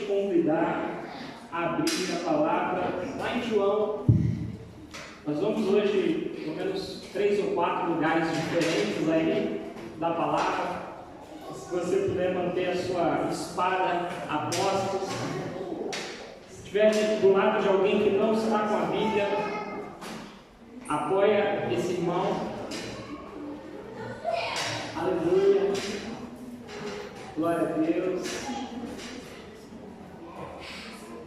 convidar a abrir a palavra lá em João. Nós vamos hoje, pelo menos 3 ou 4 lugares diferentes aí da palavra. Se você puder manter a sua espada a postos. Se estiver do lado de alguém que não está com a Bíblia, apoia esse irmão. Aleluia. Glória a Deus.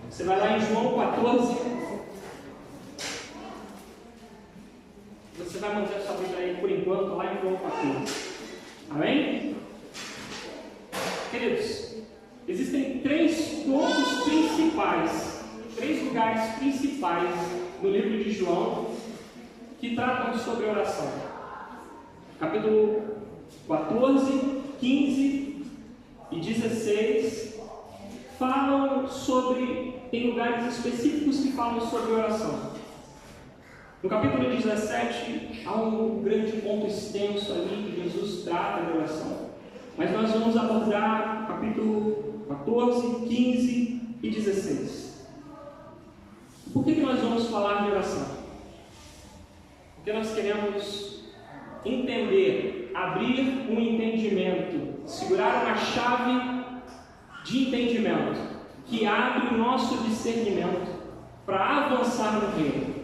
Você vai lá em João 14. Você vai manter a sua Bíblia aí por enquanto, lá em João 14. Amém? Queridos, existem 3 pontos principais, 3 lugares principais no livro de João que tratam sobre oração. Capítulo 14, 15 e 16 falam sobre, tem lugares específicos que falam sobre oração. No capítulo 17 há um grande ponto extenso ali que Jesus trata de oração. Mas nós vamos abordar capítulo 14, 15 e 16. Por que nós vamos falar de oração? Porque nós queremos entender, abrir um entendimento, segurar uma chave de entendimento que abre o nosso discernimento para avançar no reino,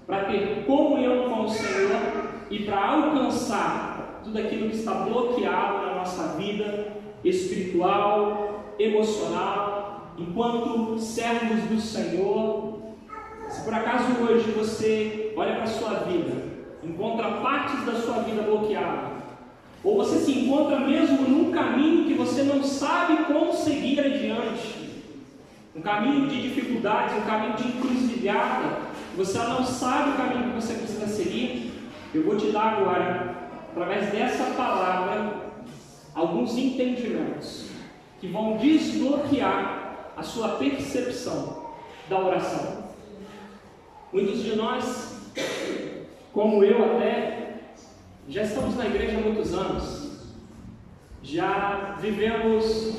para ter comunhão com o Senhor e para alcançar tudo aquilo que está bloqueado na nossa vida espiritual, emocional, enquanto servos do Senhor. Se por acaso hoje você olha para a sua vida, encontra partes da sua vida bloqueadas, ou você se encontra mesmo num caminho que você não sabe como seguir adiante, um caminho de dificuldades, um caminho de encruzilhada, você não sabe o caminho que você precisa seguir, eu vou te dar agora, através dessa palavra, alguns entendimentos que vão desbloquear a sua percepção da oração. Muitos de nós, como eu até, já estamos na igreja há muitos anos, já vivemos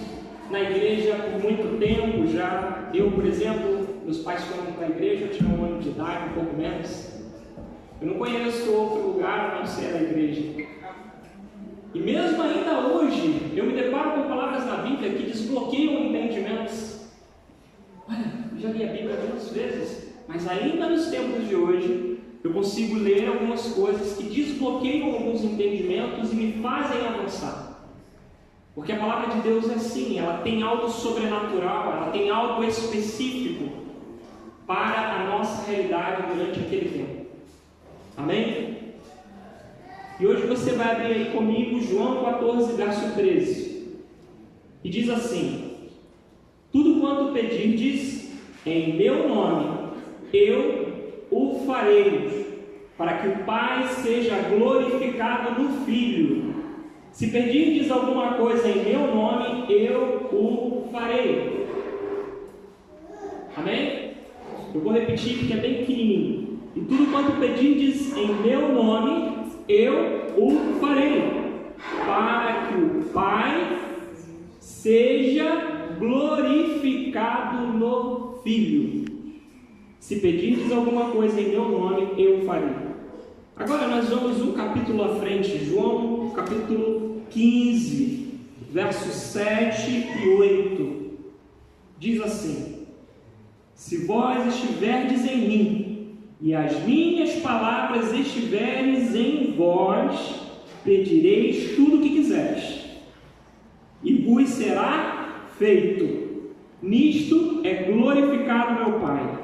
na igreja por muito tempo, já eu, por exemplo, meus pais foram para a igreja, eu tinha 1 ano de idade, um pouco menos. Eu não conheço outro lugar a não ser a igreja. E mesmo ainda hoje, eu me deparo com palavras na Bíblia que desbloqueiam entendimentos. Olha, eu já li a Bíblia muitas vezes, mas ainda nos tempos de hoje, eu consigo ler algumas coisas que desbloqueiam alguns entendimentos e me fazem avançar. Porque a palavra de Deus é assim, ela tem algo sobrenatural, ela tem algo específico para a nossa realidade durante aquele tempo. Amém? E hoje você vai abrir aí comigo João 14, verso 13. E diz assim: tudo quanto pedirdes em meu nome, eu o farei, para que o Pai seja glorificado no Filho. Se pedirdes alguma coisa em meu nome, eu o farei. Amém? Eu vou repetir porque é bem pequenininho. E tudo quanto pedirdes em meu nome, eu o farei, para que o Pai seja glorificado no Filho. Se pedirdes alguma coisa em meu nome, eu o farei. Agora nós vamos um capítulo à frente, João capítulo 15, versos 7 e 8. Diz assim: se vós estiverdes em mim, e as minhas palavras estiverem em vós, pedireis tudo o que quiseres, e vos será feito. Nisto é glorificado meu Pai,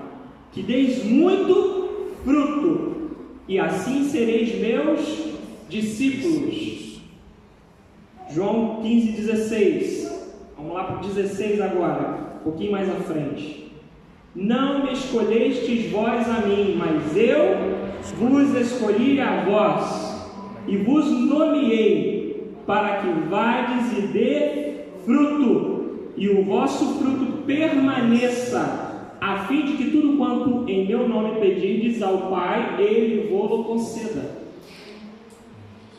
que deis muito fruto, e assim sereis meus discípulos. João 15, 16. Vamos lá para o 16 agora, um pouquinho mais à frente. Não me escolhestes vós a mim, mas eu vos escolhi a vós, e vos nomeei, para que vades e dê fruto, e o vosso fruto permaneça, a fim de que tudo quanto em meu nome pedirdes ao Pai, Ele vos conceda.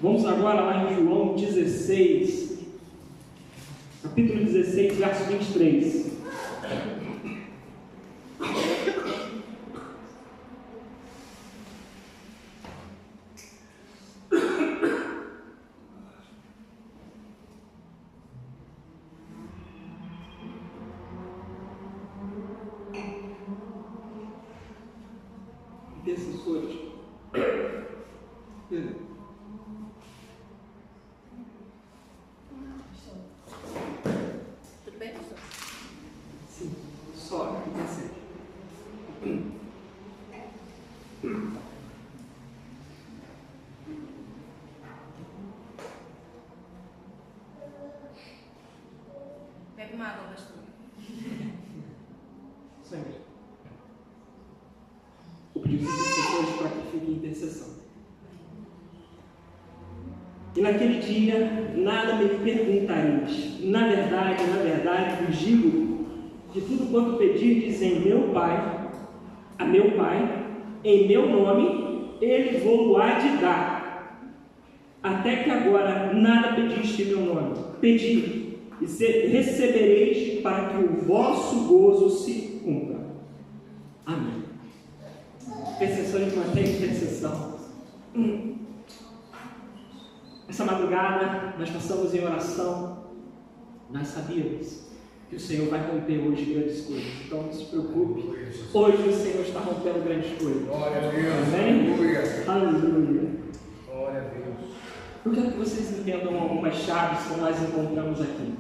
Vamos agora lá em João 16, capítulo 16, verso 23. intercessores. Tudo bem, pastor? Sim, só que percebe. Bebe uma água, pastor. Sempre. O pedido dos intercessores para que fique em intercessão. E naquele dia, nada me perguntareis. Na verdade, vos digo, de tudo quanto pedirdes em meu Pai, a meu Pai, em meu nome, Ele vou-lo-á de dar. Até que agora nada pediste em meu nome. Pedi, e recebereis, para que o vosso gozo se cumpra. Amém. Intercessores mantém intercessão. Essa madrugada nós passamos em oração. Nós sabíamos que o Senhor vai romper hoje grandes coisas. Então não se preocupe. Hoje o Senhor está rompendo grandes coisas. Glória a Deus. Amém? Aleluia. Aleluia. Glória a Deus. Eu quero que vocês entendam algumas chaves que nós encontramos aqui.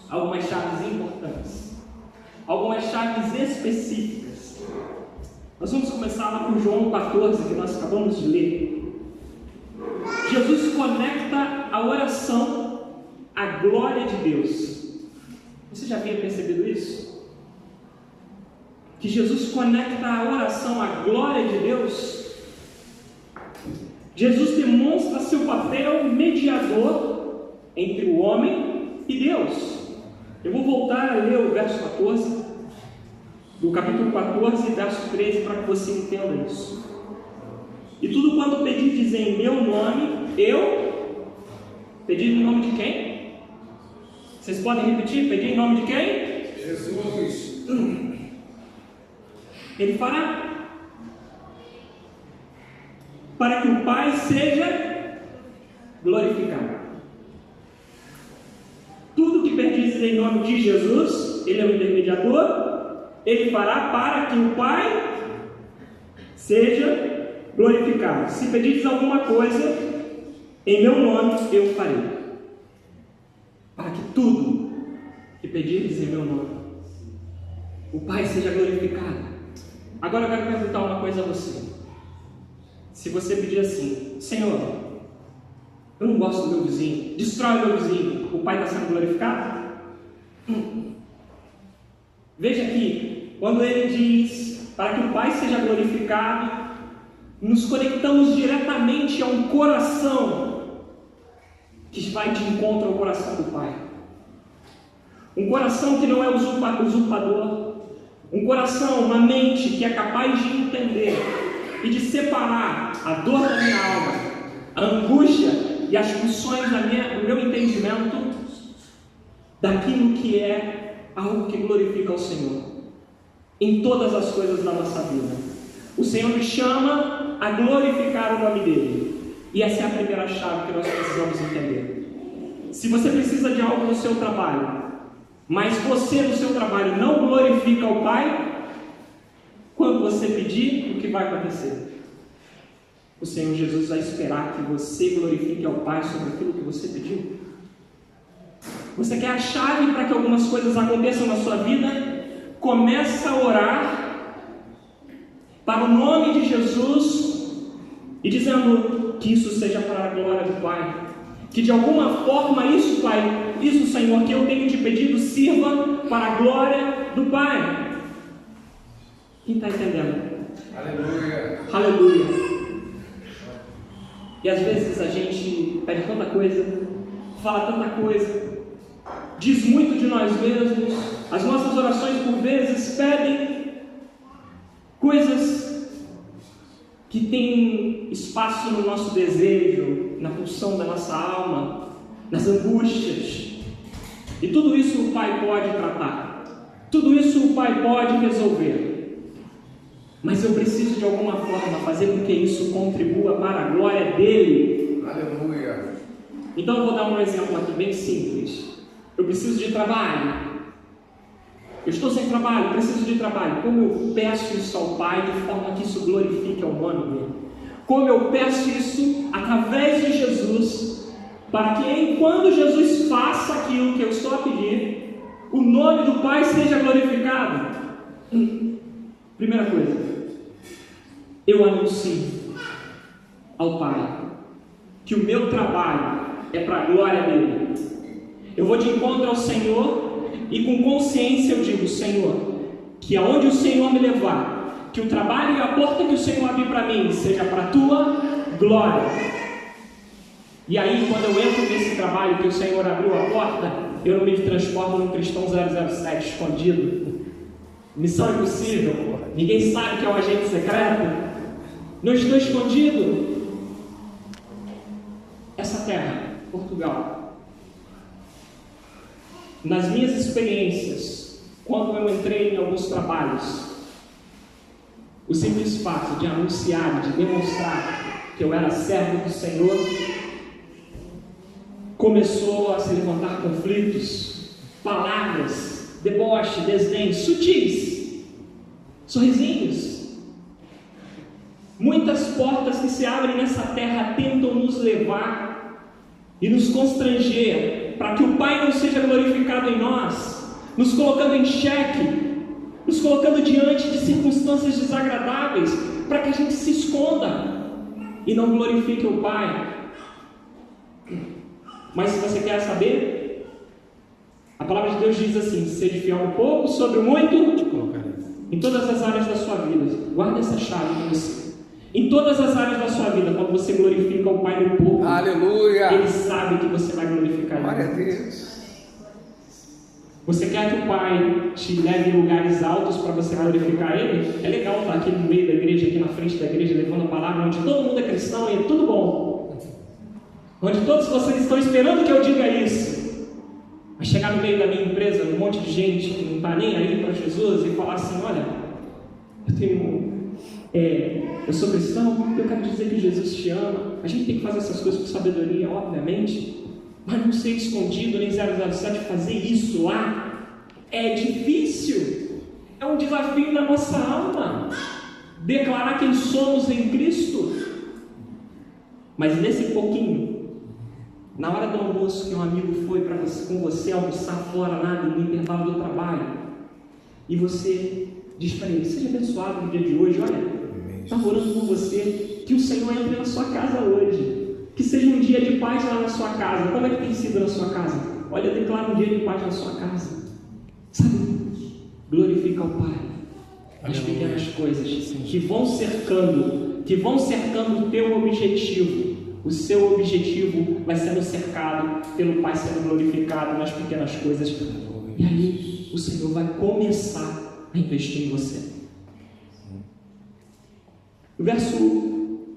Algumas chaves importantes. Algumas chaves específicas. Nós vamos começar lá por João 14, que nós acabamos de ler. Jesus conecta a oração à glória de Deus. Você já havia percebido isso? Que Jesus conecta a oração à glória de Deus. Jesus demonstra seu papel mediador entre o homem e Deus. Eu vou voltar a ler o verso 14, do capítulo 14, verso 13, para que você entenda isso. E tudo quanto pedirdes em meu nome, eu pedi em nome de quem? Vocês podem repetir? Pedi em nome de quem? Jesus. Ele fará, para que o Pai seja glorificado. Tudo que pedis em nome de Jesus, Ele é o intermediador, Ele fará para que o Pai seja glorificado. Se pedires alguma coisa em meu nome, eu farei. Para que tudo que pedires em meu nome, o Pai seja glorificado. Agora eu quero perguntar uma coisa a você. Se você pedir assim: Senhor, eu não gosto do meu vizinho, destrói o meu vizinho, o Pai está sendo glorificado? Veja aqui, quando ele diz para que o Pai seja glorificado, nos conectamos diretamente a um coração que vai de encontro ao coração do Pai. Um coração que não é usurpador, um coração, uma mente que é capaz de entender e de separar a dor da minha alma, a angústia e as pulsões do meu entendimento daquilo que é algo que glorifica ao Senhor em todas as coisas da nossa vida. O Senhor nos chama a glorificar o nome dEle, e essa é a primeira chave que nós precisamos entender. Se você precisa de algo no seu trabalho, mas você no seu trabalho não glorifica o Pai, quando você pedir, o que vai acontecer? O Senhor Jesus vai esperar que você glorifique ao Pai sobre aquilo que você pediu. Você quer a chave para que algumas coisas aconteçam na sua vida? Começa a orar para o nome de Jesus e dizendo que isso seja para a glória do Pai. Que de alguma forma isso, Pai, isso, Senhor, que eu tenho te pedido, sirva para a glória do Pai. Quem está entendendo? Aleluia. Aleluia. E às vezes a gente pede tanta coisa, fala tanta coisa, diz muito de nós mesmos. As nossas orações por vezes pedem coisas que têm espaço no nosso desejo, na pulsão da nossa alma, nas angústias. E tudo isso o Pai pode tratar, tudo isso o Pai pode resolver. Mas eu preciso de alguma forma fazer com que isso contribua para a glória dEle. Aleluia. Então eu vou dar um exemplo aqui bem simples. Eu preciso de trabalho. Eu estou sem trabalho, preciso de trabalho. Como eu peço isso ao Pai de forma que isso glorifique ao nome dele? Como eu peço isso através de Jesus, para que enquanto Jesus faça aquilo que eu estou a pedir, o nome do Pai seja glorificado. Primeira coisa, eu anuncio ao Pai que o meu trabalho é para a glória dele. Eu vou de encontro ao Senhor e com consciência eu digo: Senhor, que aonde o Senhor me levar, que o trabalho e a porta que o Senhor abrir para mim seja para a tua glória. E aí, quando eu entro nesse trabalho que o Senhor abriu a porta, eu não me transformo num cristão 007 escondido. Missão impossível. Ninguém sabe que é um agente secreto. Não estou escondido. Essa terra, Portugal, nas minhas experiências, quando eu entrei em alguns trabalhos, o simples fato de anunciar, de demonstrar que eu era servo do Senhor, começou a se levantar conflitos, palavras, deboche, desdém, sutis, sorrisinhos. Muitas portas que se abrem nessa terra tentam nos levar e nos constranger para que o Pai não seja glorificado em nós, nos colocando em xeque, nos colocando diante de circunstâncias desagradáveis, para que a gente se esconda e não glorifique o Pai. Mas se você quer saber, a palavra de Deus diz assim: seja fiel no pouco, sobre o muito te colocarei. Em todas as áreas da sua vida, guarda essa chave com você. Em todas as áreas da sua vida, quando você glorifica o Pai no pouco, aleluia, Ele sabe que você vai glorificar Ele. Glória a Deus. Você quer que o Pai te leve em lugares altos para você glorificar Ele? É legal estar aqui no meio da igreja, aqui na frente da igreja, levando a palavra, onde todo mundo é cristão e é tudo bom. Onde todos vocês estão esperando que eu diga isso. Mas chegar no meio da minha empresa, um monte de gente que não está nem aí para Jesus e falar assim: olha, eu sou cristão, eu quero dizer que Jesus te ama. A gente tem que fazer essas coisas com sabedoria, obviamente, mas não ser escondido, nem 007, fazer isso lá é difícil, é um desafio na nossa alma, declarar quem somos em Cristo. Mas nesse pouquinho, na hora do almoço que um amigo foi com você almoçar fora lá no intervalo do trabalho, e você diz para ele: seja abençoado no dia de hoje, olha, estava orando por você, que o Senhor entre na sua casa hoje, que seja um dia de paz lá na sua casa. Como é que tem sido na sua casa? Olha, declara um dia de paz na sua casa, sabe? Glorifica o Pai nas pequenas coisas que vão cercando o teu objetivo. O seu objetivo vai sendo cercado pelo Pai, sendo glorificado nas pequenas coisas, e aí o Senhor vai começar a investir em você. Verso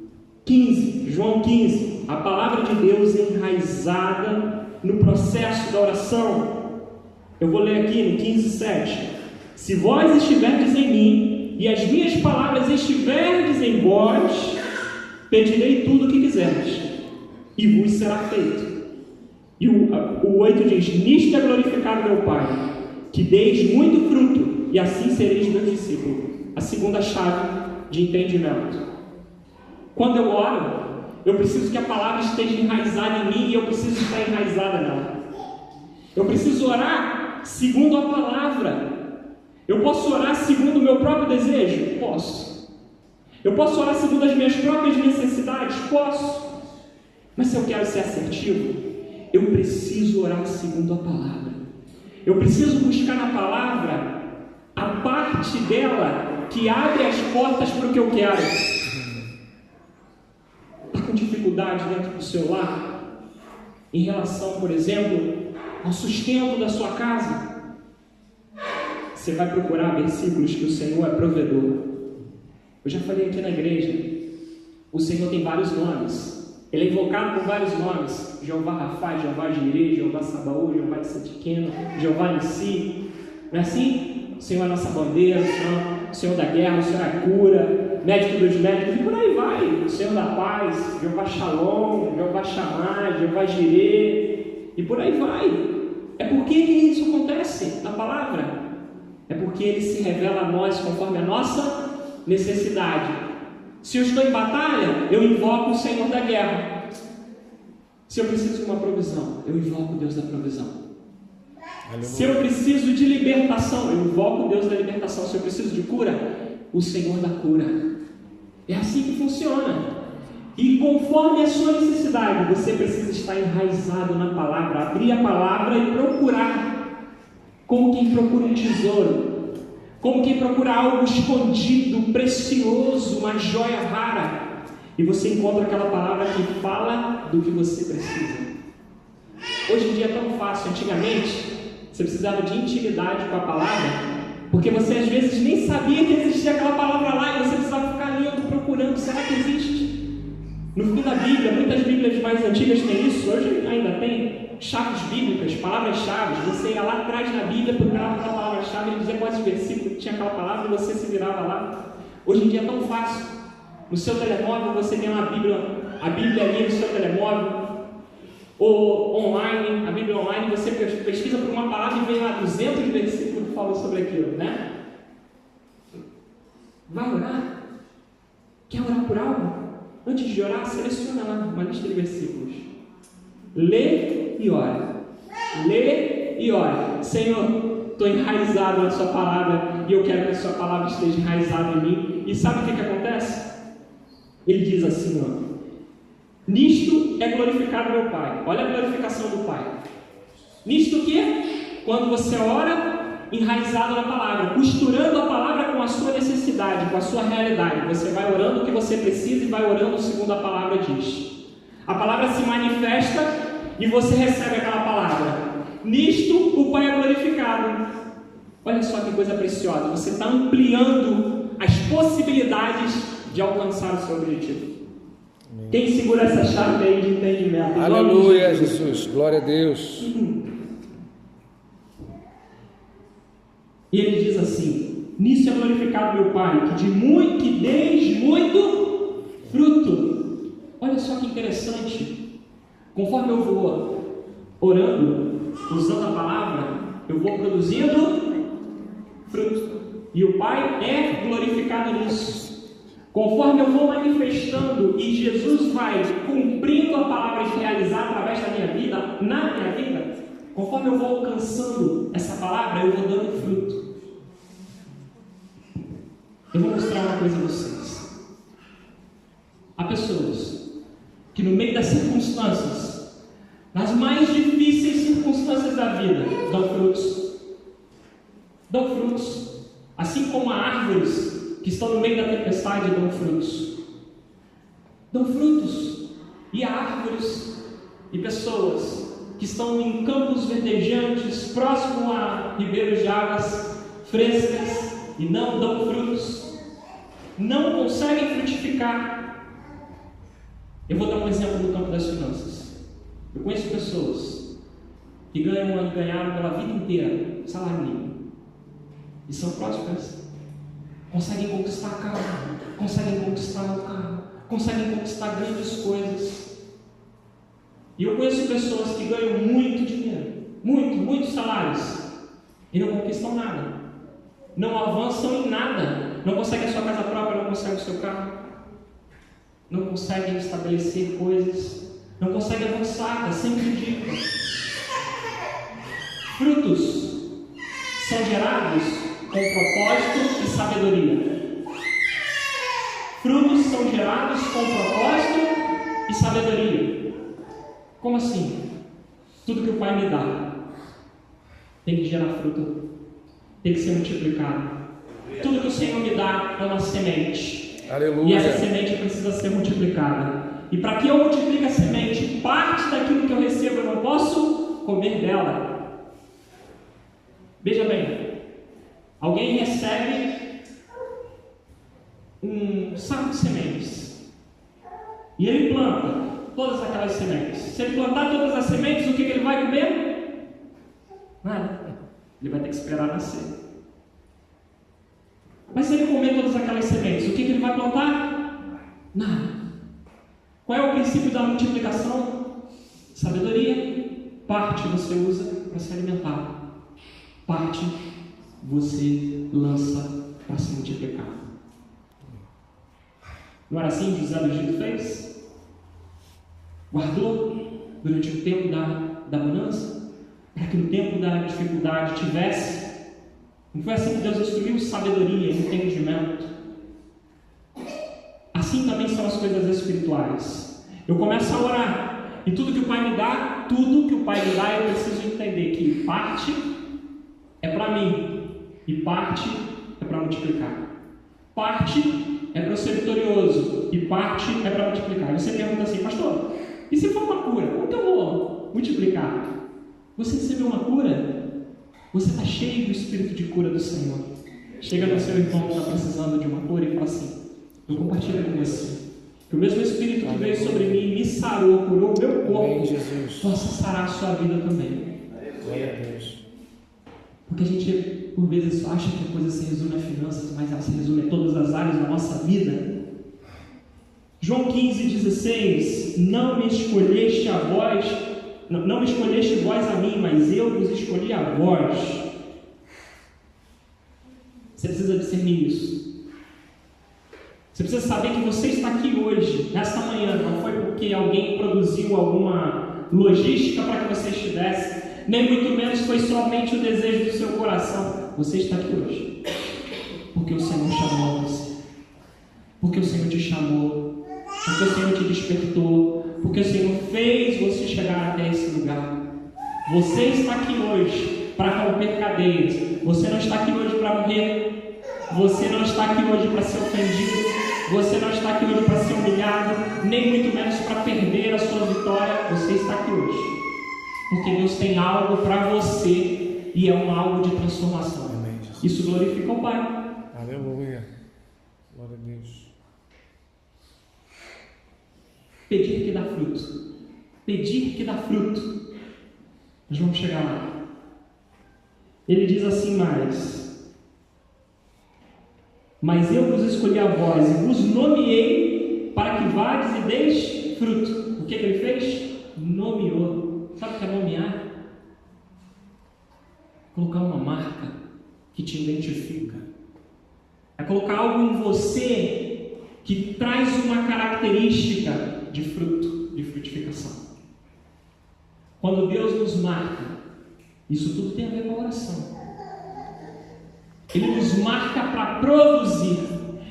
15, João 15, a palavra de Deus enraizada no processo da oração. Eu vou ler aqui no 15:7. Se vós estiverdes em mim e as minhas palavras estiverdes em vós, pedirei tudo o que quiserdes e vos será feito. E o 8 diz: nisto é glorificado meu Pai, que deis muito fruto, e assim sereis meus discípulos. A segunda chave de entendimento. Quando eu oro, eu preciso que a palavra esteja enraizada em mim, e eu preciso estar enraizada nela. Eu preciso orar segundo a palavra. Eu posso orar segundo o meu próprio desejo? Posso. Eu posso orar segundo as minhas próprias necessidades? Posso. Mas se eu quero ser assertivo, eu preciso orar segundo a palavra. Eu preciso buscar na palavra a parte dela que abre as portas para o que eu quero. Está com dificuldade dentro do seu lar? Em relação, por exemplo, ao sustento da sua casa? Você vai procurar versículos que o Senhor é provedor. Eu já falei aqui na igreja, o Senhor tem vários nomes. Ele é invocado por vários nomes: Jeová Rafá, Jeová Jireh, Jeová Sabaú, Jeová Tsidkenu, Jeová Nissi. Não é assim? O Senhor é a nossa bandeira, o Senhor da guerra, o Senhor é a cura, médico dos médicos, e por aí vai. O Senhor da paz, Jeová Shalom, Jeová Shammah, Jeová Jireh, e por aí vai. É porque isso acontece na palavra. É porque Ele se revela a nós conforme a nossa necessidade. Se eu estou em batalha, eu invoco o Senhor da guerra. Se eu preciso de uma provisão, eu invoco o Deus da provisão. Aleluia. Se eu preciso de libertação, eu invoco o Deus da libertação. Se eu preciso de cura, o Senhor da cura. É assim que funciona. E conforme a sua necessidade, você precisa estar enraizado na palavra, abrir a palavra e procurar, como quem procura um tesouro, como quem procura algo escondido, precioso, uma joia rara, e você encontra aquela palavra que fala do que você precisa. Hoje em dia é tão fácil. Antigamente você precisava de intimidade com a palavra, porque você às vezes nem sabia que existia aquela palavra lá, e você precisava ficar lendo, procurando, será que existe? No fim da Bíblia, muitas Bíblias mais antigas têm isso, hoje ainda tem chaves bíblicas, palavras-chave. Você ia lá atrás na Bíblia, procurava aquela palavra-chave, ele dizia quais versículos que tinha aquela palavra e você se virava lá. Hoje em dia é tão fácil. No seu telemóvel você tem a Bíblia ali no seu telemóvel, ou online, a Bíblia online, você pesquisa por uma palavra e vem lá 200 versículos que falam sobre aquilo, né? Vai orar? Quer orar por algo? Antes de orar, seleciona lá uma lista de versículos. Lê e ora. Lê e ora. Senhor, estou enraizado na sua palavra e eu quero que a sua palavra esteja enraizada em mim. E sabe o que acontece? Ele diz assim, ó: nisto é glorificado meu Pai. Olha a glorificação do Pai. Nisto o que? Quando você ora enraizado na palavra, costurando a palavra com a sua necessidade, com a sua realidade. Você vai orando o que você precisa e vai orando segundo a palavra diz. A palavra se manifesta e você recebe aquela palavra. Nisto o Pai é glorificado. Olha só que coisa preciosa. Você está ampliando as possibilidades de alcançar o seu objetivo. Quem segura essa chave aí de entendimento? Aleluia, Jesus. Glória a Deus. E ele diz assim: nisso é glorificado meu Pai, que deis muito fruto. Olha só que interessante. Conforme eu vou orando, usando a palavra, eu vou produzindo fruto. E o Pai é glorificado nisso. Conforme eu vou manifestando e Jesus vai cumprindo a palavra de realizar através da minha vida, na minha vida, conforme eu vou alcançando essa palavra, eu vou dando fruto. Eu vou mostrar uma coisa a vocês. Há pessoas que no meio das circunstâncias, nas mais difíceis circunstâncias da vida, dão frutos. Dão frutos. Assim como há árvores que estão no meio da tempestade dão frutos. Dão frutos. E há árvores e pessoas que estão em campos verdejantes, próximo a ribeiros de águas frescas, e não dão frutos, não conseguem frutificar. Eu vou dar um exemplo no campo das finanças. Eu conheço pessoas que ganharam pela vida inteira salário mínimo e são prósperas, conseguem conquistar carro, conseguem conquistar o carro, conseguem conquistar grandes coisas. E eu conheço pessoas que ganham muito dinheiro, muitos salários, e não conquistam nada, não avançam em nada, não conseguem a sua casa própria, não conseguem o seu carro, não conseguem estabelecer coisas, não conseguem avançar, está sempre ridículo. Frutos são gerados com propósito e sabedoria. Frutos são gerados com propósito e sabedoria. Como assim? Tudo que o Pai me dá tem que gerar fruto, tem que ser multiplicado. Tudo que o Senhor me dá é uma semente. Aleluia. E essa semente precisa ser multiplicada. E para que eu multiplique a semente, parte daquilo que eu recebo eu não posso comer dela. Veja bem, alguém recebe um saco de sementes e ele planta todas aquelas sementes. Se ele plantar todas as sementes, o que ele vai comer? Nada. Ele vai ter que esperar nascer. Mas se ele comer todas aquelas sementes, o que ele vai plantar? Nada. Qual é o princípio da multiplicação? Sabedoria. Parte você usa para se alimentar, parte você lança para se multiplicar. Não era assim que José do Egito fez? Guardou durante o tempo da bonança, para que no tempo da dificuldade tivesse. Não foi assim que Deus instruiu? Sabedoria, entendimento. Assim também são as coisas espirituais. Eu começo a orar, e tudo que o Pai me dá, eu preciso entender que parte é para mim, e parte é para multiplicar. Parte é para eu ser vitorioso, e parte é para multiplicar. Você pergunta assim, pastor, e se for uma cura, como que eu vou multiplicar? Você recebeu uma cura? Você está cheio do espírito de cura do Senhor. Chega no seu irmão que está precisando de uma cura e fala assim, eu compartilho com você, que o mesmo Espírito que veio sobre mim me sarou, curou o meu corpo, possa sarar a sua vida também. Glória a Deus. Porque a gente, por vezes, acha que a coisa se resume a finanças, mas ela se resume a todas as áreas da nossa vida. João 15,16, não me escolheste vós a mim, mas eu vos escolhi a vós. Você precisa discernir isso. Você precisa saber que você está aqui hoje, nesta manhã, não foi porque alguém produziu alguma logística para que você estivesse, nem muito menos foi somente o desejo do seu coração. Você está aqui hoje porque o Senhor chamou você, porque o Senhor te chamou, porque o Senhor te despertou, porque o Senhor fez você chegar até esse lugar. Você está aqui hoje para romper cadeias. Você não está aqui hoje para morrer. Você não está aqui hoje para ser ofendido. Você não está aqui hoje para ser humilhado, nem muito menos para perder a sua vitória. Você está aqui hoje porque Deus tem algo para você e é algo de transformação. Amém. Isso glorifica o Pai. Aleluia. Glória a Deus. Pedir que dá fruto. Pedir que dá fruto. Nós vamos chegar lá. Ele diz assim mas eu vos escolhi a vós e vos nomeei para que vades e deis fruto. O que ele fez? Nomeou. Sabe o que é nomear? Colocar uma marca que te identifica. É colocar algo em você que traz uma característica de fruto, de frutificação. Quando Deus nos marca, isso tudo tem a ver com a oração. Ele nos marca para produzir.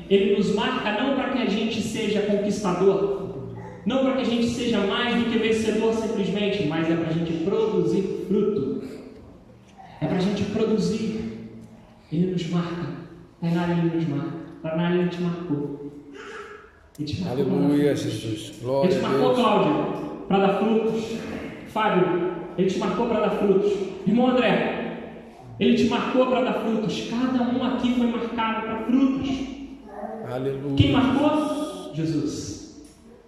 Ele nos marca não para que a gente seja conquistador, não para que a gente seja mais do que vencedor simplesmente, mas é para a gente produzir fruto. É para a gente produzir. Ele nos marca. Tainara, ele nos marca. Tainara, ele te marcou. Ele te marcou. Aleluia, Jesus. Glória a Deus. Ele te marcou, Cláudia, para dar frutos. Fábio, ele te marcou para dar frutos. Irmão André, ele te marcou para dar frutos. Cada um aqui foi marcado para frutos. Aleluia. Quem marcou? Jesus.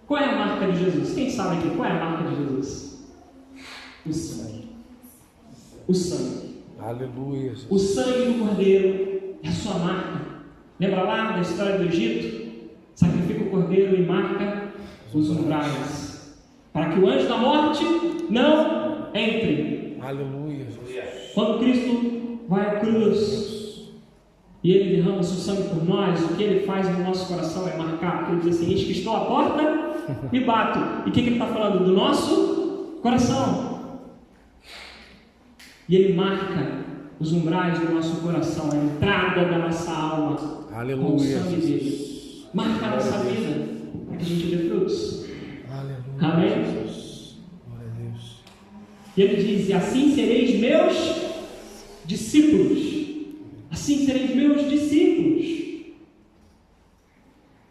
Qual é a marca de Jesus? Quem sabe aqui qual é a marca de Jesus? O sangue. O sangue. Aleluia. O sangue do cordeiro é a sua marca. Lembra lá da história do Egito? Sacrifica o cordeiro e marca os umbrais, para que o anjo da morte não entre. Aleluia. Quando Cristo vai à cruz e Ele derrama o seu sangue por nós, o que Ele faz no nosso coração é marcar, porque Ele diz assim, eis que estou à porta e bato. E o que Ele está falando? Do nosso coração. E Ele marca os umbrais do nosso coração, a entrada da nossa alma. Aleluia. Com o sangue dele. Marca a nossa vida, para que a gente dê frutos. Aleluia. Amém? Glória a Deus. E Ele diz, e assim sereis meus discípulos. Assim sereis meus discípulos.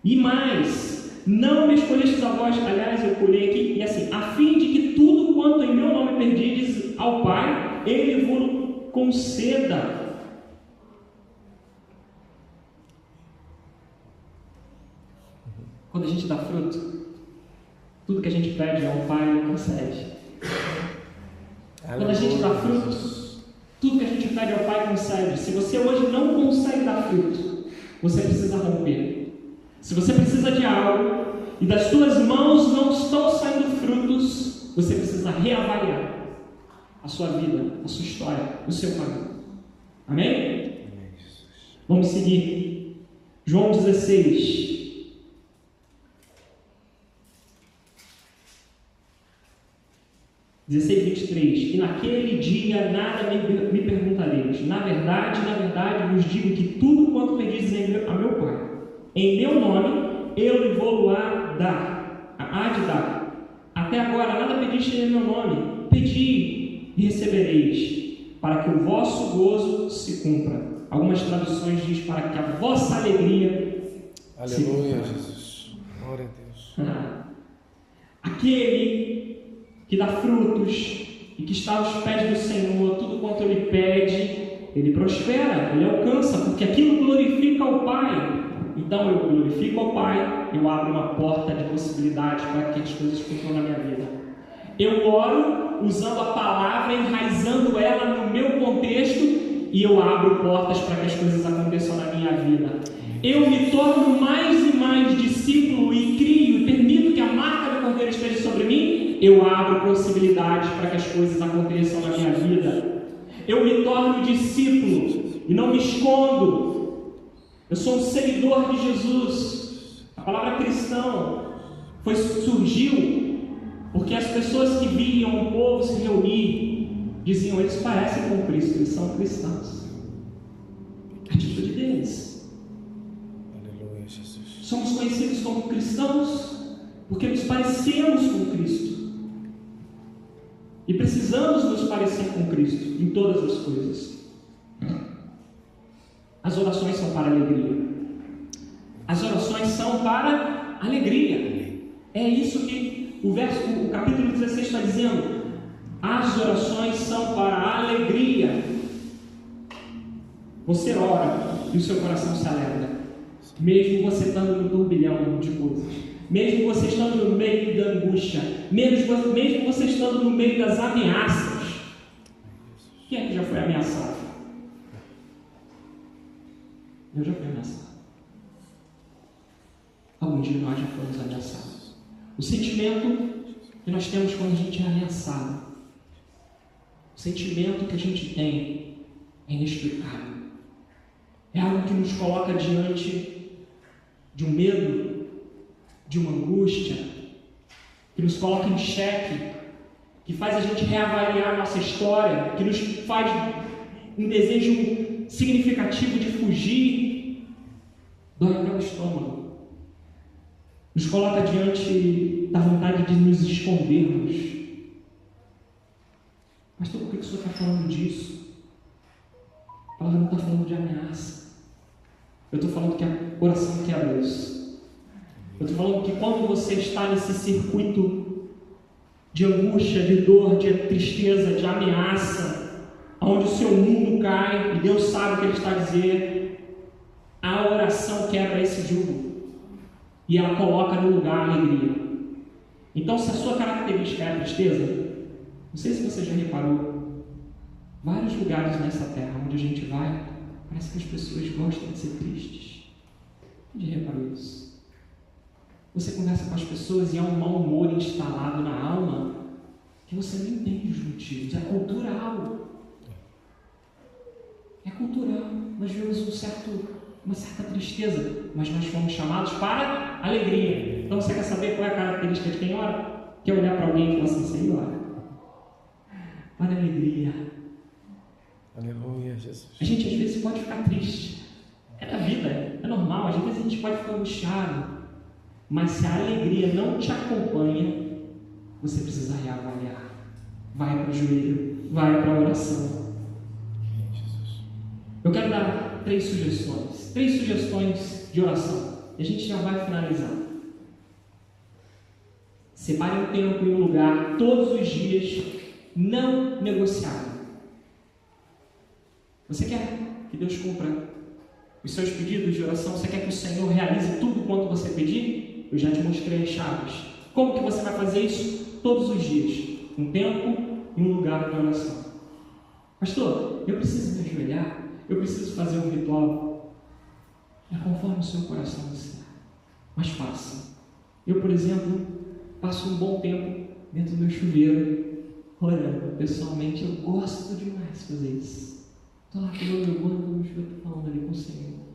E mais, não me escolhestes a vós, aliás, eu pulei aqui, e assim, a fim de que tudo quanto em meu nome perdides ao Pai, Ele vos conceda. Quando a gente dá fruto, tudo que a gente pede ao Pai, Ele concede. Quando a gente dá frutos, tudo que a gente pede ao Pai concede. Se você hoje não consegue dar fruto, você precisa romper. Se você precisa de algo e das tuas mãos não estão saindo frutos, você precisa reavaliar a sua vida, a sua história, o seu caminho. Amém? Vamos seguir. João 16. 16:23. E naquele dia nada me perguntareis. Na verdade, vos digo que tudo quanto pedis a meu Pai, em meu nome, eu lhe vou dar. Há de dar. Até agora nada pediste em meu nome. Pedi e recebereis, para que o vosso gozo se cumpra. Algumas traduções diz para que a vossa alegria se cumpra. Aleluia, Jesus. Glória a Deus. Aquele que dá frutos e que está aos pés do Senhor, tudo quanto Ele pede, Ele prospera, Ele alcança, porque aquilo glorifica ao Pai. Então eu glorifico ao Pai, eu abro uma porta de possibilidades para que as coisas cumpram na minha vida. Eu oro usando a palavra, enraizando ela no meu contexto, e eu abro portas para que as coisas aconteçam na minha vida. Eu me torno mais e mais discípulo e crio e permito que a marca do Cordeiro esteja sobre mim. Eu abro possibilidades para que as coisas aconteçam na minha vida. Eu me torno discípulo e não me escondo. Eu sou um seguidor de Jesus. A palavra cristão surgiu porque as pessoas que viam o povo se reunir diziam: eles parecem com Cristo, eles são cristãos. A atitude deles. Aleluia, Jesus. Somos conhecidos como cristãos porque nos parecemos com Cristo. E precisamos nos parecer com Cristo em todas as coisas. As orações são para alegria. As orações são para alegria. É isso que o capítulo 16 está dizendo. As orações são para alegria. Você ora e o seu coração se alegra, mesmo você estando no turbilhão de coisas, mesmo você estando no meio da angústia, mesmo você estando no meio das ameaças. Quem é que já foi ameaçado? Eu já fui ameaçado. Algum dia nós já fomos ameaçados. O sentimento que nós temos quando a gente é ameaçado, o sentimento que a gente tem é inexplicável. É algo que nos coloca diante de um medo, de uma angústia, que nos coloca em xeque, que faz a gente reavaliar a nossa história, que nos faz um desejo significativo de fugir. Dói até o estômago. Nos coloca diante da vontade de nos escondermos. Pastor, por que o senhor está falando disso? A palavra não está falando de ameaça. Eu estou falando que a oração quebra isso. Eu estou falando que quando você está nesse circuito de angústia, de dor, de tristeza, de ameaça, onde o seu mundo cai, e Deus sabe o que Ele está a dizer, a oração quebra esse jugo. E ela coloca no lugar a alegria. Então, se a sua característica é a tristeza, não sei se você já reparou, vários lugares nessa terra onde a gente vai, parece que as pessoas gostam de ser tristes. Onde reparou isso? Você conversa com as pessoas e há um mau humor instalado na alma que você não entende os motivos. É cultural. É cultural. Nós vemos uma certa tristeza, mas nós fomos chamados para alegria. Então você quer saber qual é a característica de quem ora? Quer olhar para alguém e falar assim: Senhor, para alegria. Aleluia, Jesus. A gente às vezes pode ficar triste. É da vida, é normal. Às vezes a gente pode ficar angustiado. Mas se a alegria não te acompanha, você precisa reavaliar. Vai para o joelho, vai para a oração. Eu quero dar 3 sugestões. 3 sugestões de oração. E a gente já vai finalizar. Separe um tempo e um lugar, todos os dias, não negociável. Você quer que Deus cumpra os seus pedidos de oração? Você quer que o Senhor realize tudo quanto você pedir? Eu já te mostrei as chaves. Como que você vai fazer isso? Todos os dias. Um tempo e um lugar de oração. Pastor, eu preciso me ajoelhar? Eu preciso fazer um ritual? É conforme o seu coração desejar. Mas faça. Eu, por exemplo, passo um bom tempo dentro do meu chuveiro, orando. Pessoalmente, eu gosto demais de fazer isso. Estou lá tomando meu banho, estou falando ali com o Senhor.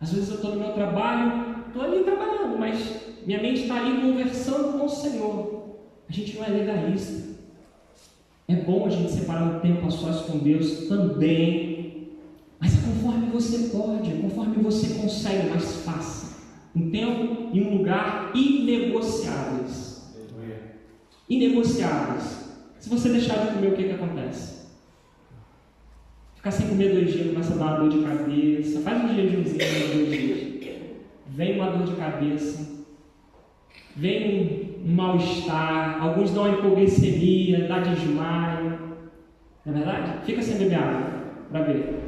Às vezes eu estou no meu trabalho, estou ali trabalhando, mas minha mente está ali conversando com o Senhor. A gente não é legalista. É bom a gente separar um tempo a sós com Deus também. Mas é conforme você pode, é conforme você consegue, mas faça. Um tempo e um lugar inegociáveis. Inegociáveis. Se você deixar de comer, o que acontece? Ficar sem comer 2 dias, começa a dar uma dor de cabeça. Faz um jejumzinho, 2 dias. Vem uma dor de cabeça. Vem um mal-estar. Alguns dão hipoglicemia, dá desmaio. Não é verdade? Fica sem beber água, para ver.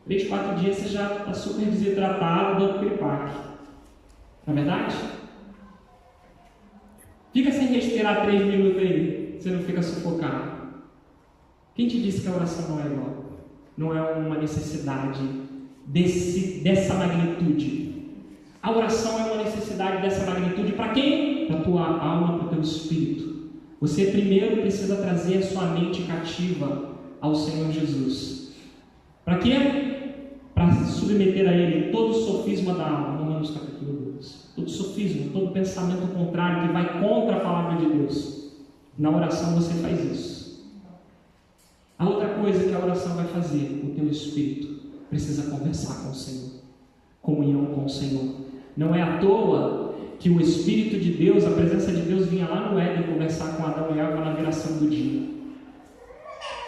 3, 4 dias você já está super desidratado, dando piripaque. Não é verdade? Fica sem respirar 3 minutos aí, você não fica sufocado. Quem te disse que a oração não é igual? Não é uma necessidade dessa magnitude. A oração é uma necessidade dessa magnitude para quem? Para a tua alma, para o teu espírito. Você primeiro precisa trazer a sua mente cativa ao Senhor Jesus. Para quê? Para submeter a Ele todo o sofisma da alma, Romanos capítulo 2. Todo sofisma, todo pensamento contrário que vai contra a palavra de Deus. Na oração você faz isso. A outra coisa que a oração vai fazer, o teu espírito precisa conversar com o Senhor. Comunhão com o Senhor. Não é à toa que o Espírito de Deus, a presença de Deus vinha lá no Éden conversar com Adão e Eva na viração do dia.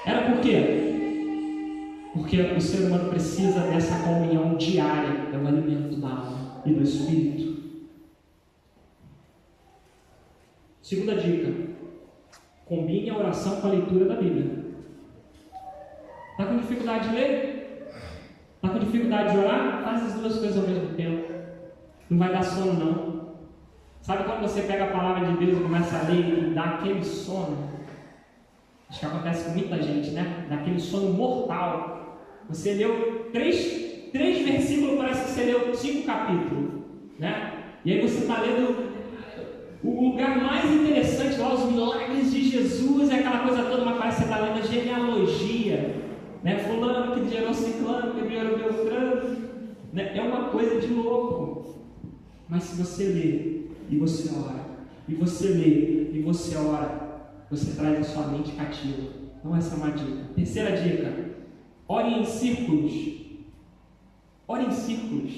Era por quê? Porque o ser humano precisa dessa comunhão diária, é o alimento da alma e do espírito. Segunda dica: combine a oração com a leitura da Bíblia. Está com dificuldade de ler? Está com dificuldade de orar? Faz as 2 coisas ao mesmo tempo. Não vai dar sono, não. Sabe quando você pega a palavra de Deus e começa a ler e dá aquele sono? Acho que acontece com muita gente, né? Dá aquele sono mortal. Você leu 3 versículos, parece que você leu 5 capítulos, né? E aí você está lendo o lugar mais interessante lá, os milagres de Jesus, e aquela coisa toda, mas parece que você está lendo a genealogia, né? Fulano que gerou ciclano, que gerou beltrano, né? É uma coisa de louco. Mas se você lê e você ora, e você lê e você ora, você traz a sua mente cativa. Então essa é uma dica. Terceira dica: ore em círculos. Ore em círculos.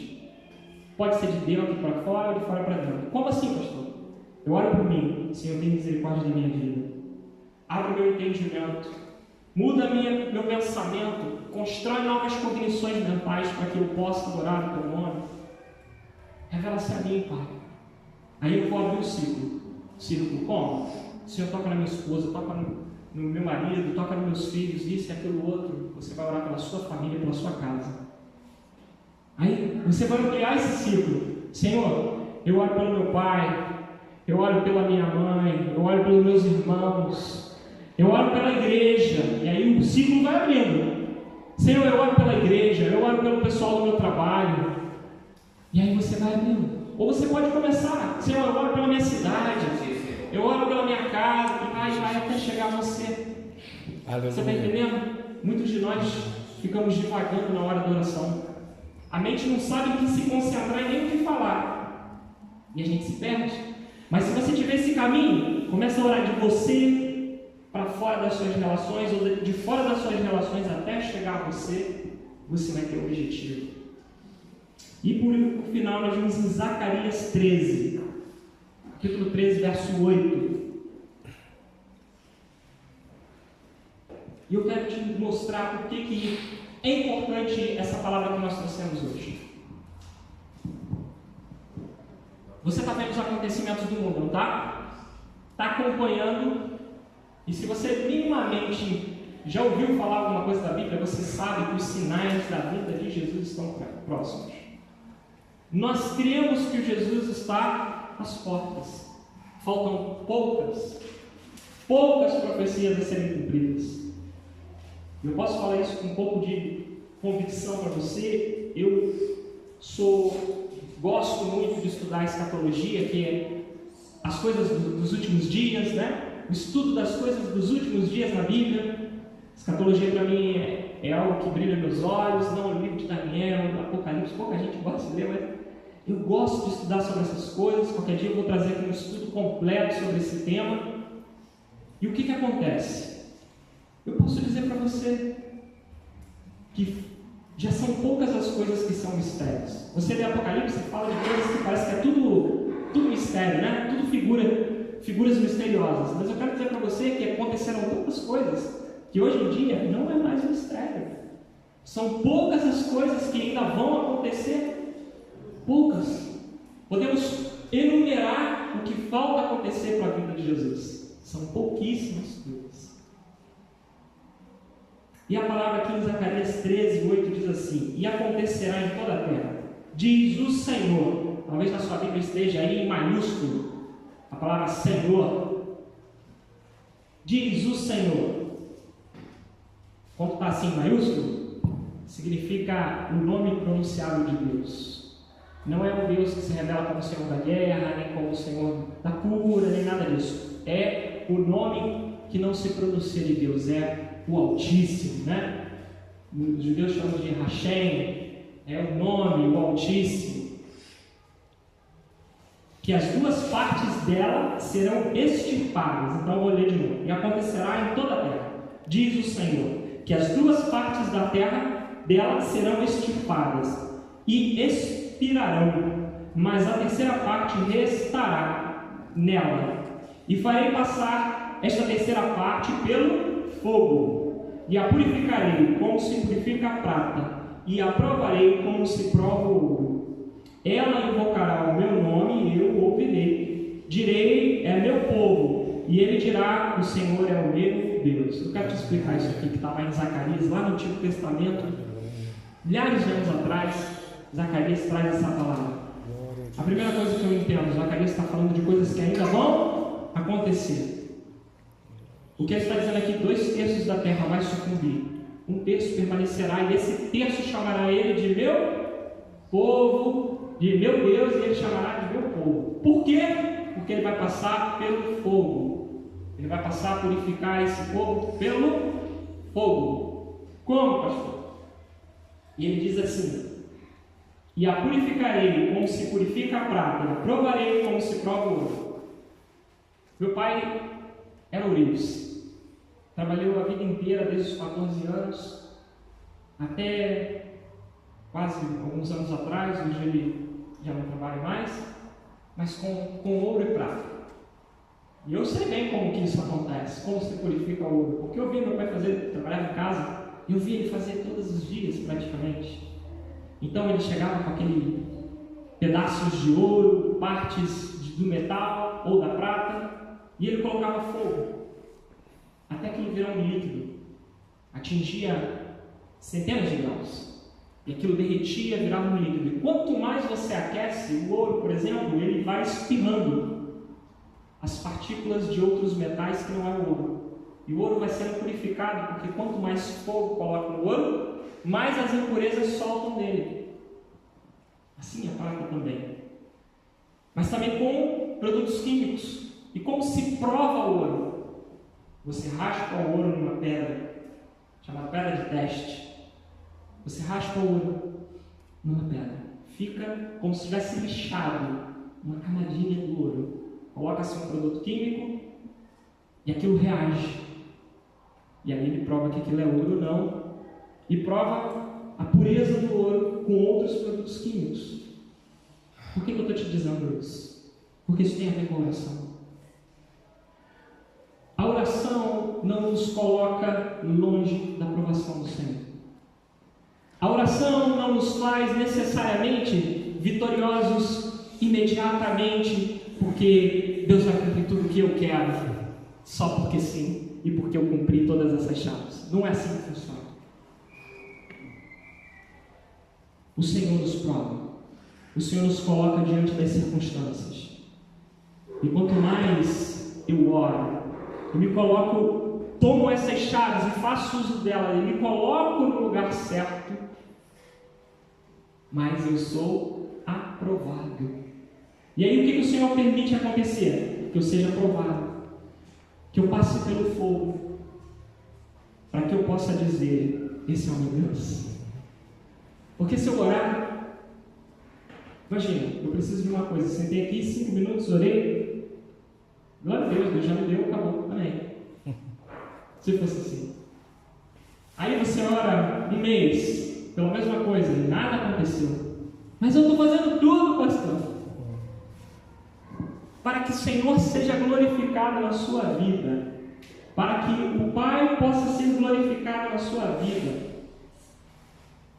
Pode ser de dentro para fora ou de fora para dentro. Como assim, pastor? Eu oro por mim, Senhor, tem misericórdia da minha vida. Abre o meu entendimento. Muda meu pensamento. Constrói novas cognições mentais para que eu possa adorar o teu nome. Revela-se a mim, Pai. Aí eu vou abrir um círculo. Círculo como? O Senhor toca na minha esposa, toca no meu marido, toca nos meus filhos, isso e aquilo outro. Você vai orar pela sua família, pela sua casa. Aí você vai ampliar esse círculo. Senhor, eu oro pelo meu pai, eu oro pela minha mãe, eu oro pelos meus irmãos, eu oro pela igreja. E aí o círculo vai abrindo. Senhor, eu oro pela igreja, eu oro pelo pessoal do meu trabalho. E aí você vai abrindo. Ou você pode começar: Senhor, eu oro pela minha cidade, eu oro pela minha casa, e vai até chegar a você. Aleluia. Você está entendendo? Muitos de nós ficamos divagando na hora da oração. A mente não sabe em que se concentrar e nem o que falar. E a gente se perde. Mas se você tiver esse caminho, começa a orar de você para fora das suas relações, ou de fora das suas relações até chegar a você, você vai ter o objetivo. E por final nós vamos em Zacarias 13, capítulo 13, verso 8. E eu quero te mostrar por que é importante essa palavra que nós trouxemos hoje. Você está vendo os acontecimentos do mundo, não está? Está acompanhando. E se você minimamente já ouviu falar alguma coisa da Bíblia, você sabe que os sinais da vinda de Jesus estão próximos. Nós cremos que Jesus está às portas. Faltam poucas profecias a serem cumpridas. Eu posso falar isso com um pouco de convicção para você. Eu gosto muito de estudar a escatologia, que é as coisas dos últimos dias, né? O estudo das coisas dos últimos dias na Bíblia. Escatologia para mim é algo que brilha meus olhos, não o livro de Daniel, Apocalipse, pouca gente gosta de ler, mas eu gosto de estudar sobre essas coisas. Qualquer dia eu vou trazer aqui um estudo completo sobre esse tema. E o que acontece? Eu posso dizer para você que já são poucas as coisas que são mistérios. Você lê Apocalipse e fala de coisas que parece que é tudo mistério, né? Tudo figuras misteriosas. Mas eu quero dizer para você que aconteceram tantas coisas que hoje em dia não é mais mistério. São poucas as coisas que ainda vão acontecer. Poucas. Podemos enumerar o que falta acontecer para a vida de Jesus. São pouquíssimas coisas. E a palavra aqui em Zacarias 13, 8 diz assim: e acontecerá em toda a terra, diz o Senhor. Talvez na sua Bíblia esteja aí em maiúsculo a palavra Senhor. Diz o Senhor. Quando está assim em maiúsculo, significa o nome pronunciado de Deus. Não é um Deus que se revela como o Senhor da guerra, nem como o Senhor da cura, nem nada disso. É o nome que não se pronuncia de Deus, é o Altíssimo, né? Os judeus chamam de Hashem, é o nome, o Altíssimo. Que as duas partes dela serão extirpadas. Então eu vou ler de novo. E acontecerá em toda a terra, diz o Senhor, que as duas partes da terra dela serão extirpadas e expirarão, mas a terceira parte restará nela. E farei passar esta terceira parte pelo fogo, e a purificarei como se purifica a prata, e a provarei como se prova o ouro. Ela invocará o meu nome e eu o ouvirei. Direi, é meu povo, e ele dirá, o Senhor é o meu Deus. Eu quero te explicar isso aqui que está lá em Zacarias, lá no Antigo Testamento. Milhares de anos atrás, Zacarias traz essa palavra. A primeira coisa que eu entendo, Zacarias está falando de coisas que ainda vão acontecer. O que ele está dizendo aqui, 2/3 da terra vai sucumbir, 1/3 permanecerá, e esse terço chamará ele de meu povo, de meu Deus, e ele chamará de meu povo. Por quê? Porque ele vai passar pelo fogo. Ele vai passar a purificar esse povo pelo fogo. Como, pastor? E ele diz assim: e a purificarei como se purifica a prata, e a provarei como se prova o ouro. Meu pai era ourives, trabalhou a vida inteira, desde os 14 anos até quase alguns anos atrás. Hoje ele já não trabalha mais, mas com ouro e prata. E eu sei bem como que isso acontece, como se purifica o ouro, porque eu vi meu pai trabalhar em casa, e eu vi ele fazer todos os dias praticamente. Então ele chegava com aquele pedaços de ouro, partes do metal ou da prata, e ele colocava fogo, até que ele virou um líquido, atingia centenas de graus, e aquilo derretia, virava um líquido. E quanto mais você aquece o ouro, por exemplo, ele vai espirrando as partículas de outros metais que não é o ouro. E o ouro vai sendo purificado, porque quanto mais fogo coloca no ouro, mais as impurezas soltam dele. Assim a prata também. Mas também com produtos químicos. E como se prova o ouro? Você raspa o ouro numa pedra, chamada pedra de teste. Você raspa o ouro numa pedra. Fica como se tivesse lixado uma camadinha do ouro. Coloca-se um produto químico e aquilo reage. E aí ele prova que aquilo é ouro ou não. E prova a pureza do ouro com outros produtos químicos. Por que eu estou te dizendo isso? Porque isso tem a ver com a oração. A oração não nos coloca longe da aprovação do Senhor. A oração não nos faz necessariamente vitoriosos imediatamente, porque Deus vai cumprir tudo o que eu quero, só porque sim, e porque eu cumpri todas essas chaves. Não é assim que funciona. O Senhor nos prova, o Senhor nos coloca diante das circunstâncias. E quanto mais eu oro, eu me coloco, tomo essas chaves e faço uso delas, e me coloco no lugar certo, mais eu sou aprovado. E aí o que o Senhor permite acontecer? Que eu seja aprovado, que eu passe pelo fogo, para que eu possa dizer: esse é o meu Deus. Porque se eu orar, imagina, eu preciso de uma coisa, sentei aqui 5 minutos, orei, glória a Deus, Deus já me deu, acabou, amém. Se fosse assim. Aí você ora um mês, pela mesma coisa, e nada aconteceu. Mas eu estou fazendo tudo, pastor, para que o Senhor seja glorificado na sua vida, para que o Pai possa ser glorificado na sua vida.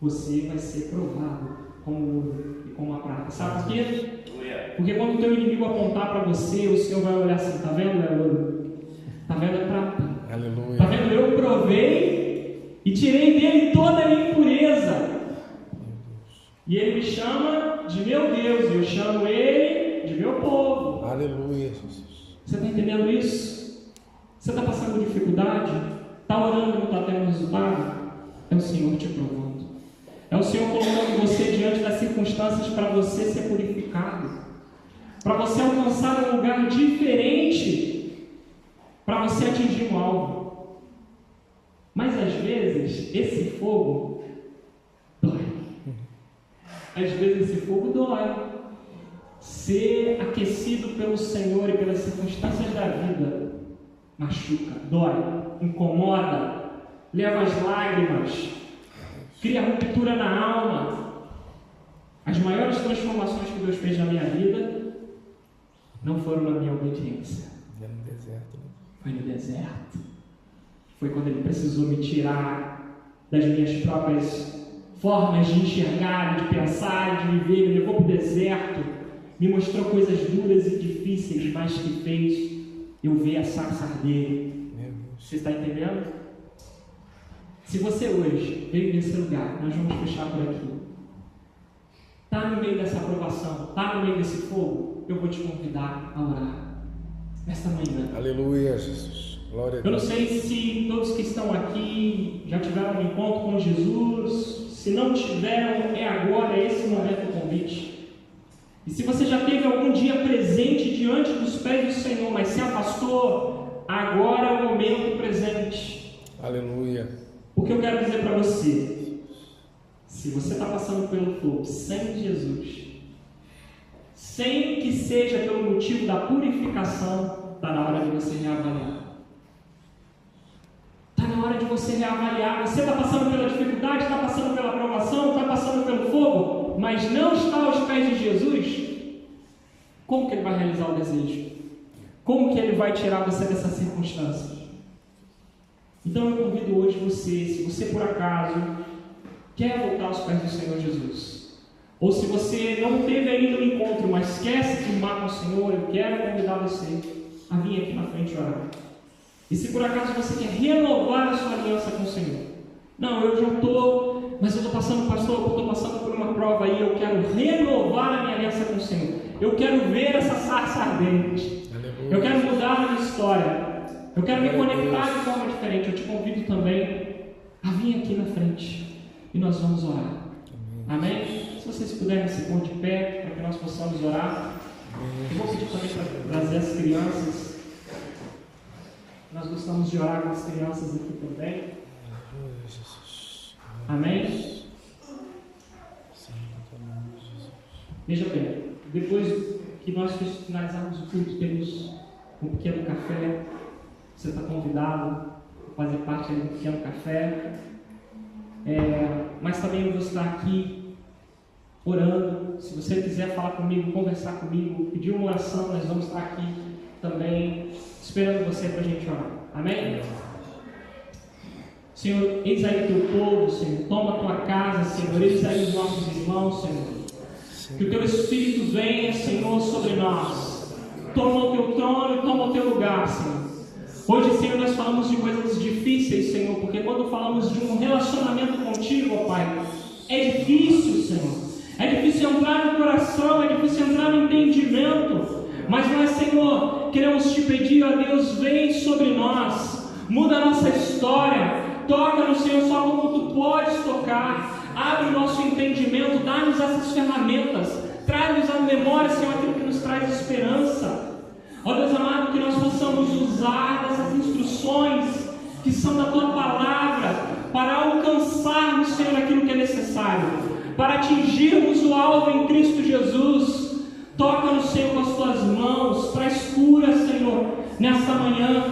Você vai ser provado como ouro e como a prata. Sabe por quê? Porque quando o teu inimigo apontar para você, o Senhor vai olhar assim, tá vendo, é ouro? Tá vendo, é prata? Aleluia. Tá vendo? Eu provei e tirei dele toda a impureza. E ele me chama de meu Deus, e eu chamo ele de meu povo. Aleluia, Jesus. Você está entendendo isso? Você está passando por dificuldade? Está orando e não está tendo resultado? É o Senhor te provando. É o Senhor colocando você diante das circunstâncias para você ser purificado, para você alcançar um lugar diferente, para você atingir um alvo. Mas às vezes esse fogo dói. Às vezes esse fogo dói. Ser aquecido pelo Senhor e pelas circunstâncias da vida machuca, dói, incomoda, leva as lágrimas, cria ruptura na alma. As maiores transformações que Deus fez na minha vida não foram na minha obediência. É no deserto, né? Foi no deserto. Foi quando Ele precisou me tirar das minhas próprias formas de enxergar, de pensar, de viver. Me levou para o deserto, me mostrou coisas duras e difíceis, mas que fez eu ver a sarça arder. Você está entendendo? Se você hoje veio nesse lugar, nós vamos fechar por aqui, está no meio dessa aprovação, está no meio desse fogo, eu vou te convidar a orar nesta manhã. Aleluia, Jesus. Glória a Deus. Eu não sei se todos que estão aqui já tiveram um encontro com Jesus. Se não tiveram, é agora, é esse momento do convite. E se você já teve algum dia presente diante dos pés do Senhor, mas se afastou, agora é o momento presente. Aleluia. O que eu quero dizer para você, se você está passando pelo fogo sem Jesus, sem que seja pelo motivo da purificação, está na hora de você reavaliar. Está na hora de você reavaliar. Você está passando pela dificuldade, está passando pela provação, está passando pelo fogo, mas não está aos pés de Jesus. Como que Ele vai realizar o desejo? Como que Ele vai tirar você dessa circunstância? Então eu convido hoje você, se você por acaso quer voltar aos pés do Senhor Jesus, ou se você não teve ainda um encontro, mas quer se firmar com o Senhor, eu quero convidar você a vir aqui na frente orar. E se por acaso você quer renovar a sua aliança com o Senhor, não, eu já estou, mas eu estou passando, pastor, eu estou passando por uma prova aí, eu quero renovar a minha aliança com o Senhor, eu quero ver essa sarça ardente, eu quero mudar a minha história, eu quero me conectar de forma diferente. Eu te convido também a vir aqui na frente e nós vamos orar. Amém? Se vocês puderem se pôr de pé para que nós possamos orar. Eu vou pedir também para trazer as crianças. Nós gostamos de orar com as crianças aqui também. Amém? Veja bem, depois que nós finalizarmos o culto, temos um pequeno café. Você está convidado a fazer parte do pequeno café. Mas também eu vou estar aqui orando. Se você quiser falar comigo, conversar comigo, pedir uma oração, nós vamos estar aqui também esperando você para a gente orar. Amém? Senhor, eis aí o teu povo, Senhor. Toma a tua casa, Senhor. Eis aí os nossos irmãos, Senhor. Que o teu Espírito venha, Senhor, sobre nós. Toma o teu trono e toma o teu lugar, Senhor. Hoje, Senhor, nós falamos de coisas difíceis, Senhor, porque quando falamos de um relacionamento contigo, ó Pai, é difícil, Senhor. É difícil entrar no coração, é difícil entrar no entendimento. Mas nós, Senhor, queremos te pedir, ó Deus, vem sobre nós, muda a nossa história, toca-nos, Senhor, só como tu podes tocar, abre o nosso entendimento, dá-nos essas ferramentas, traz-nos à memória, Senhor, aquilo que nos traz esperança. Ó Deus amado, que nós possamos usar dessas instruções que são da Tua Palavra para alcançar para atingirmos o alvo em Cristo Jesus. Toca-nos, Senhor, com as tuas mãos, traz cura, Senhor, nessa manhã.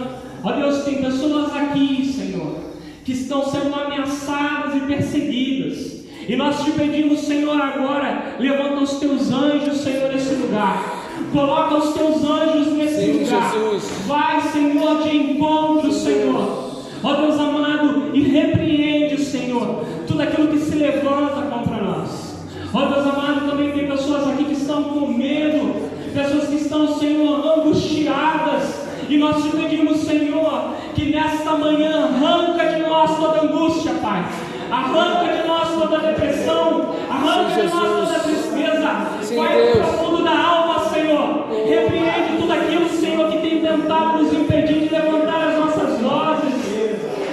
Ó Deus, tem pessoas aqui, Senhor, que estão sendo ameaçadas e perseguidas, e nós te pedimos, Senhor, agora, levanta os teus anjos, Senhor, nesse lugar. Coloca os teus anjos nesse lugar. Jesus. Vai, Senhor, de encontro, Senhor. Ó Deus amado, e repreende, Senhor, tudo aquilo que se levanta contra nós. Ó Deus amado, também tem pessoas aqui que estão com medo, pessoas que estão, Senhor, angustiadas, e nós te pedimos, Senhor, que nesta manhã arranca de nós toda angústia, Pai. Arranca de nós toda depressão, arranca de nós toda tristeza. Vai para o fundo da alma, Senhor. Repreende tudo aquilo, Senhor, que tem tentado nos impedir de levantar as nossas vozes.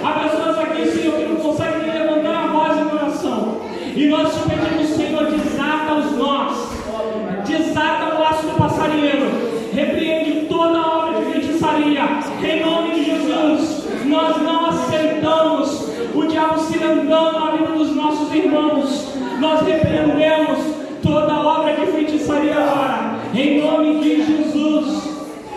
Há pessoas aqui, Senhor, que não conseguem nem levantar a voz em oração. E nós te pedimos, Senhor, desata os nós, desata o laço do passarinheiro, repreende toda a obra de feitiçaria, em nome de Jesus. Nós não aceitamos o diabo se andando na vida dos nossos irmãos. Nós repreendemos toda a obra de feitiçaria agora, em nome de Jesus.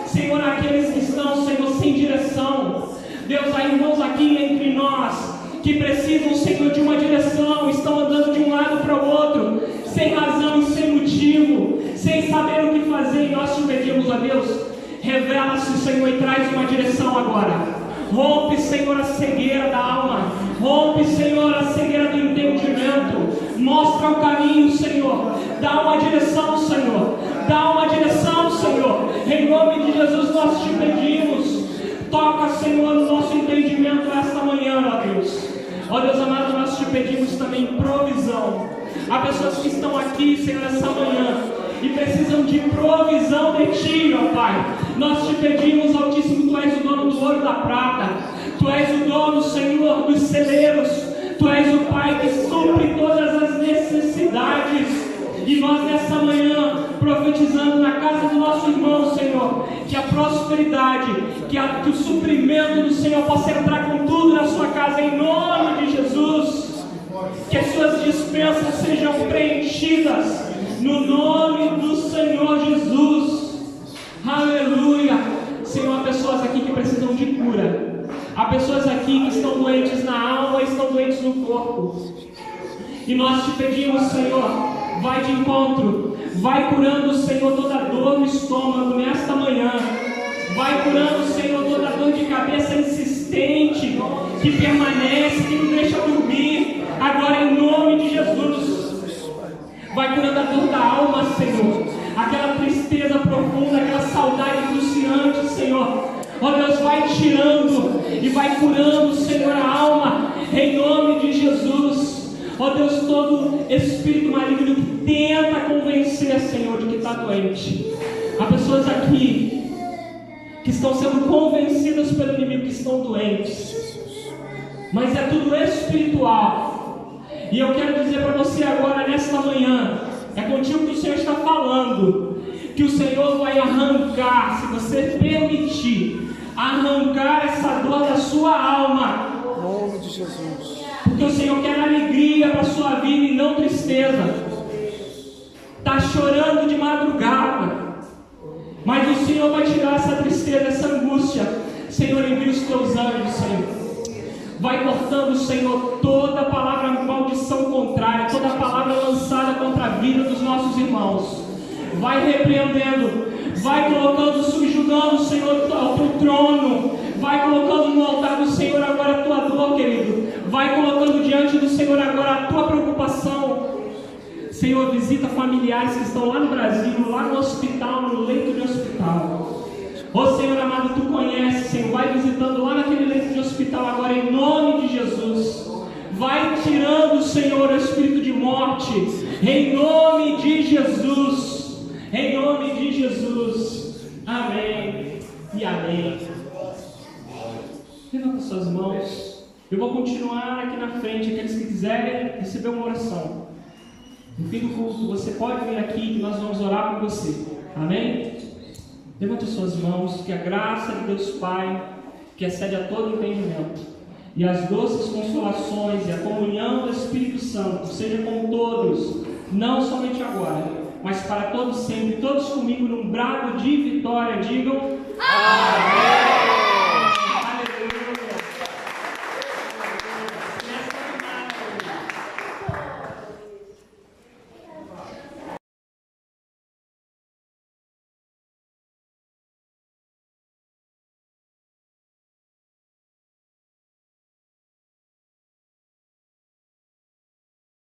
Senhor, aqueles que estão, Senhor, sem direção, Deus, há irmãos aqui entre nós que precisam, Senhor, de uma direção, estão andando de um lado para o outro, sem razão e sem motivo, sem saber o que fazer, e nós te pedimos, ó Deus, revela-se, Senhor, e traz uma direção agora. Rompe, Senhor, a cegueira da alma, rompe, Senhor, a cegueira do entendimento, mostra o caminho, Senhor, dá uma direção, Senhor, dá uma direção, Senhor, em nome de Jesus nós te pedimos. Toca, Senhor, no nosso entendimento esta manhã, ó Deus. Ó Deus amado, nós te pedimos também provisão. Há pessoas que estão aqui, Senhor, essa manhã e precisam de provisão de Ti, ó Pai. Nós te pedimos, Altíssimo, Tu és o dono do ouro e da prata. Tu és o dono, Senhor, dos celeiros. Tu és o Pai que supre todas as necessidades. E nós nessa manhã, profetizando na casa do nosso irmão, Senhor, que a prosperidade, que o suprimento do Senhor possa entrar com tudo na sua casa, em nome de Jesus. Que as suas dispensas sejam preenchidas, no nome do Senhor Jesus. Aleluia. Senhor, há pessoas aqui que precisam de cura. Há pessoas aqui que estão doentes na alma e estão doentes no corpo. E nós te pedimos, Senhor, vai de encontro, vai curando, Senhor, toda dor no estômago nesta manhã. Vai curando, Senhor, toda dor de cabeça insistente, que permanece, que não deixa dormir. Agora, em nome de Jesus. Vai curando a dor da alma, Senhor. Aquela tristeza profunda, aquela saudade cruciante, Senhor. Ó Deus, vai tirando e vai curando, Senhor, a alma, em nome de Jesus. Ó Deus, todo espírito maligno que tenta convencer, Senhor, de que está doente. Há pessoas aqui que estão sendo convencidas pelo inimigo que estão doentes, mas é tudo espiritual. E eu quero dizer para você agora, nesta manhã, é contigo que o Senhor está falando, que o Senhor vai arrancar, se você permitir, arrancar essa dor da sua alma. Em nome de Jesus. Porque o Senhor quer alegria para a sua vida e não tristeza. Está chorando de madrugada, mas o Senhor vai tirar essa tristeza, essa angústia. Senhor, envia os teus anjos, Senhor. Vai cortando, Senhor, toda palavra de maldição contrária, toda palavra lançada contra a vida dos nossos irmãos. Vai repreendendo, vai colocando, subjugando, Senhor, ao teu trono. Vai colocando no altar do Senhor agora a tua dor, querido. Vai colocando diante do Senhor agora a tua preocupação. Senhor, visita familiares que estão lá no Brasil, lá no hospital, no leito de hospital. Ó Senhor amado, Tu conheces, Senhor. Vai visitando lá naquele leito de hospital agora, em nome de Jesus. Vai tirando, Senhor, o espírito de morte, em nome de Jesus. Em nome de Jesus. Amém e amém. Levanta suas mãos. Eu vou continuar aqui na frente. Aqueles que quiserem receber uma oração, no fim do culto, você pode vir aqui que nós vamos orar por você. Amém? Levanta suas mãos. Que a graça de Deus Pai, que excede a todo entendimento, e as doces consolações e a comunhão do Espírito Santo seja com todos, não somente agora, mas para todos sempre. Todos comigo num brado de vitória digam: Amém!